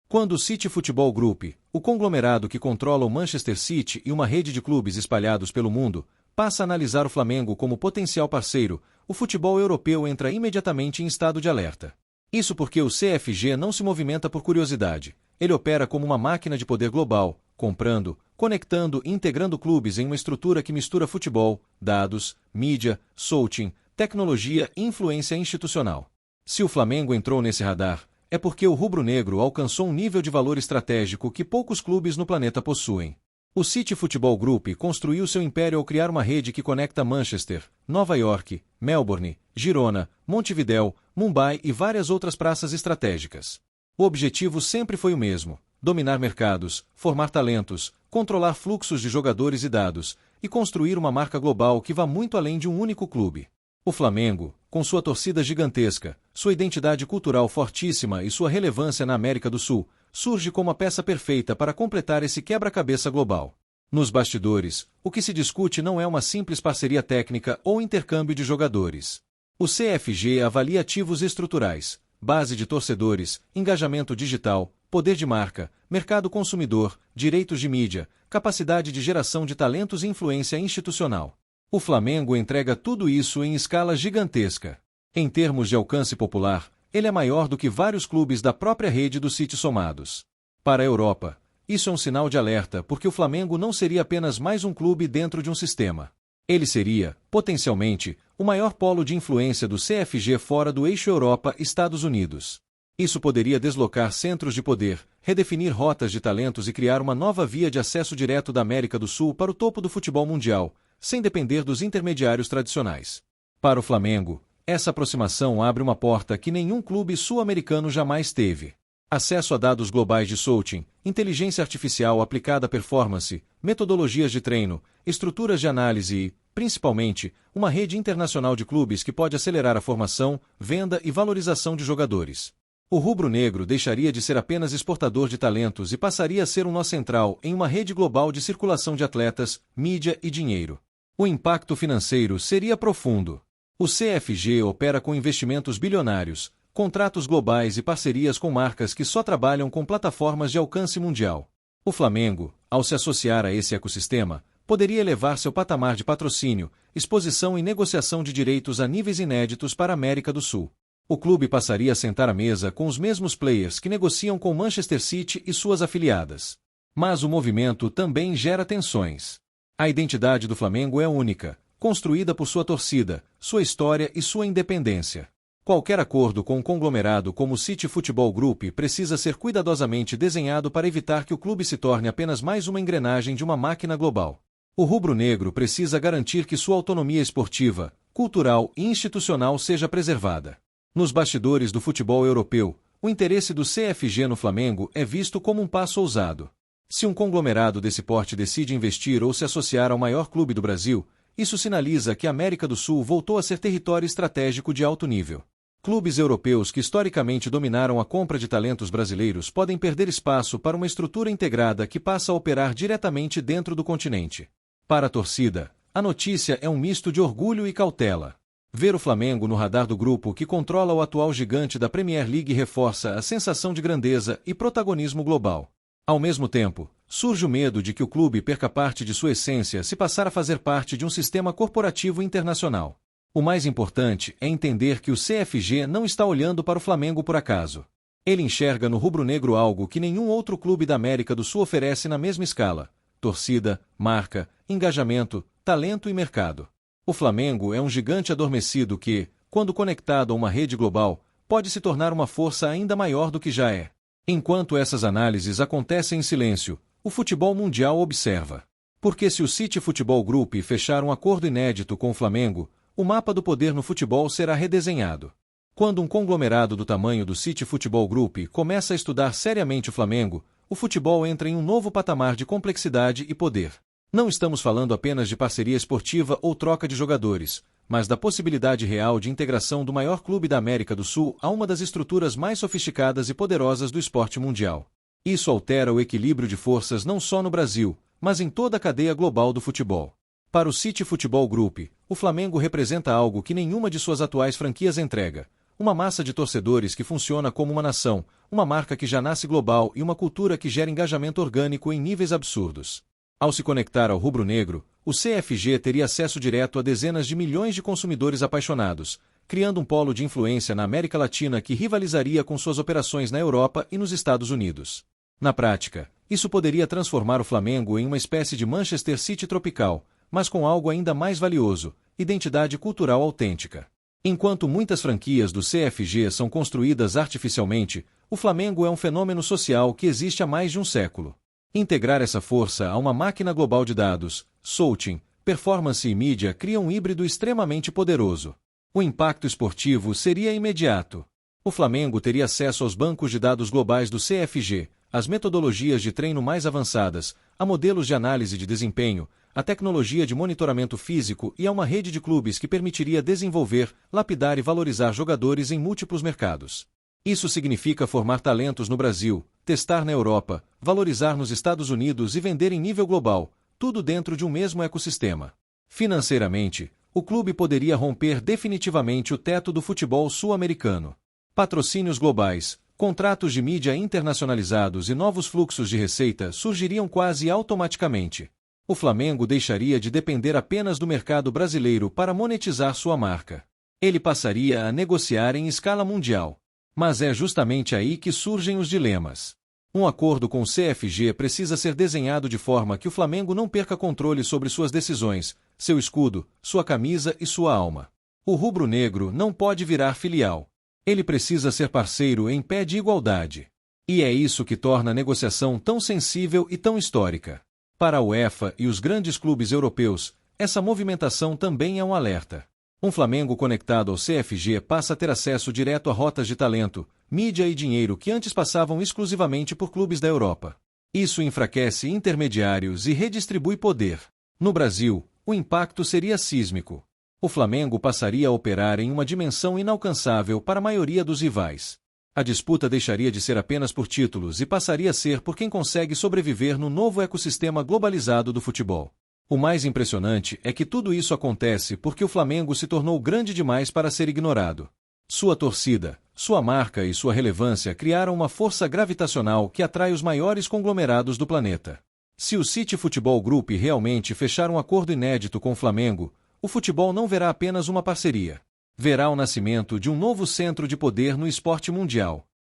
Quando o City Football Group, o conglomerado que controla o Manchester City e uma rede de clubes espalhados pelo mundo, passa a analisar o Flamengo como potencial parceiro, o futebol europeu entra imediatamente em estado de alerta. Isso porque o CFG não se movimenta por curiosidade. Ele opera como uma máquina de poder global, comprando, conectando e integrando clubes em uma estrutura que mistura futebol, dados, mídia, scouting, tecnologia e influência institucional. Se o Flamengo entrou nesse radar, é porque o rubro-negro alcançou um nível de valor estratégico que poucos clubes no planeta possuem. O City Football Group construiu seu império ao criar uma rede que conecta Manchester, Nova York, Melbourne, Girona, Montevidéu, Mumbai e várias outras praças estratégicas. O objetivo sempre foi o mesmo: dominar mercados, formar talentos, controlar fluxos de jogadores e dados, e construir uma marca global que vá muito além de um único clube. O Flamengo, com sua torcida gigantesca, sua identidade cultural fortíssima e sua relevância na América do Sul, surge como a peça perfeita para completar esse quebra-cabeça global. Nos bastidores, o que se discute não é uma simples parceria técnica ou intercâmbio de jogadores. O CFG avalia ativos estruturais, base de torcedores, engajamento digital, poder de marca, mercado consumidor, direitos de mídia, capacidade de geração de talentos e influência institucional. O Flamengo entrega tudo isso em escala gigantesca. Em termos de alcance popular, ele é maior do que vários clubes da própria rede do City somados. Para a Europa, isso é um sinal de alerta porque o Flamengo não seria apenas mais um clube dentro de um sistema. Ele seria, potencialmente, o maior polo de influência do CFG fora do eixo Europa-Estados Unidos. Isso poderia deslocar centros de poder, redefinir rotas de talentos e criar uma nova via de acesso direto da América do Sul para o topo do futebol mundial, sem depender dos intermediários tradicionais. Para o Flamengo, essa aproximação abre uma porta que nenhum clube sul-americano jamais teve. Acesso a dados globais de scouting, inteligência artificial aplicada à performance, metodologias de treino, estruturas de análise e, principalmente, uma rede internacional de clubes que pode acelerar a formação, venda e valorização de jogadores. O rubro-negro deixaria de ser apenas exportador de talentos e passaria a ser um nó central em uma rede global de circulação de atletas, mídia e dinheiro. O impacto financeiro seria profundo. O CFG opera com investimentos bilionários, contratos globais e parcerias com marcas que só trabalham com plataformas de alcance mundial. O Flamengo, ao se associar a esse ecossistema, poderia elevar seu patamar de patrocínio, exposição e negociação de direitos a níveis inéditos para a América do Sul. O clube passaria a sentar à mesa com os mesmos players que negociam com Manchester City e suas afiliadas. Mas o movimento também gera tensões. A identidade do Flamengo é única, construída por sua torcida, sua história e sua independência. Qualquer acordo com um conglomerado como o City Football Group precisa ser cuidadosamente desenhado para evitar que o clube se torne apenas mais uma engrenagem de uma máquina global. O rubro-negro precisa garantir que sua autonomia esportiva, cultural e institucional seja preservada. Nos bastidores do futebol europeu, o interesse do CFG no Flamengo é visto como um passo ousado. Se um conglomerado desse porte decide investir ou se associar ao maior clube do Brasil, isso sinaliza que a América do Sul voltou a ser território estratégico de alto nível. Clubes europeus que historicamente dominaram a compra de talentos brasileiros podem perder espaço para uma estrutura integrada que passa a operar diretamente dentro do continente. Para a torcida, a notícia é um misto de orgulho e cautela. Ver o Flamengo no radar do grupo que controla o atual gigante da Premier League reforça a sensação de grandeza e protagonismo global. Ao mesmo tempo, surge o medo de que o clube perca parte de sua essência se passar a fazer parte de um sistema corporativo internacional. O mais importante é entender que o CFG não está olhando para o Flamengo por acaso. Ele enxerga no rubro-negro algo que nenhum outro clube da América do Sul oferece na mesma escala: torcida, marca, engajamento, talento e mercado. O Flamengo é um gigante adormecido que, quando conectado a uma rede global, pode se tornar uma força ainda maior do que já é. Enquanto essas análises acontecem em silêncio, o futebol mundial observa. Porque se o City Football Group fechar um acordo inédito com o Flamengo, o mapa do poder no futebol será redesenhado. Quando um conglomerado do tamanho do City Football Group começa a estudar seriamente o Flamengo, o futebol entra em um novo patamar de complexidade e poder. Não estamos falando apenas de parceria esportiva ou troca de jogadores, mas da possibilidade real de integração do maior clube da América do Sul a uma das estruturas mais sofisticadas e poderosas do esporte mundial. Isso altera o equilíbrio de forças não só no Brasil, mas em toda a cadeia global do futebol. Para o City Football Group, o Flamengo representa algo que nenhuma de suas atuais franquias entrega: uma massa de torcedores que funciona como uma nação, uma marca que já nasce global e uma cultura que gera engajamento orgânico em níveis absurdos. Ao se conectar ao rubro-negro, o CFG teria acesso direto a dezenas de milhões de consumidores apaixonados, criando um polo de influência na América Latina que rivalizaria com suas operações na Europa e nos Estados Unidos. Na prática, isso poderia transformar o Flamengo em uma espécie de Manchester City tropical, mas com algo ainda mais valioso: identidade cultural autêntica. Enquanto muitas franquias do CFG são construídas artificialmente, o Flamengo é um fenômeno social que existe há mais de um século. Integrar essa força a uma máquina global de dados, scouting, performance e mídia cria um híbrido extremamente poderoso. O impacto esportivo seria imediato. O Flamengo teria acesso aos bancos de dados globais do CFG, às metodologias de treino mais avançadas, a modelos de análise de desempenho, a tecnologia de monitoramento físico e a uma rede de clubes que permitiria desenvolver, lapidar e valorizar jogadores em múltiplos mercados. Isso significa formar talentos no Brasil, testar na Europa, valorizar nos Estados Unidos e vender em nível global, tudo dentro de um mesmo ecossistema. Financeiramente, o clube poderia romper definitivamente o teto do futebol sul-americano. Patrocínios globais, contratos de mídia internacionalizados e novos fluxos de receita surgiriam quase automaticamente. O Flamengo deixaria de depender apenas do mercado brasileiro para monetizar sua marca. Ele passaria a negociar em escala mundial. Mas é justamente aí que surgem os dilemas. Um acordo com o CFG precisa ser desenhado de forma que o Flamengo não perca controle sobre suas decisões, seu escudo, sua camisa e sua alma. O rubro-negro não pode virar filial. Ele precisa ser parceiro em pé de igualdade. E é isso que torna a negociação tão sensível e tão histórica. Para a UEFA e os grandes clubes europeus, essa movimentação também é um alerta. Um Flamengo conectado ao CFG passa a ter acesso direto a rotas de talento, mídia e dinheiro que antes passavam exclusivamente por clubes da Europa. Isso enfraquece intermediários e redistribui poder. No Brasil, o impacto seria sísmico. O Flamengo passaria a operar em uma dimensão inalcançável para a maioria dos rivais. A disputa deixaria de ser apenas por títulos e passaria a ser por quem consegue sobreviver no novo ecossistema globalizado do futebol. O mais impressionante é que tudo isso acontece porque o Flamengo se tornou grande demais para ser ignorado. Sua torcida, sua marca e sua relevância criaram uma força gravitacional que atrai os maiores conglomerados do planeta. Se o City Futebol Group realmente fechar um acordo inédito com o Flamengo, o futebol não verá apenas uma parceria. Verá o nascimento de um novo centro de poder no esporte mundial.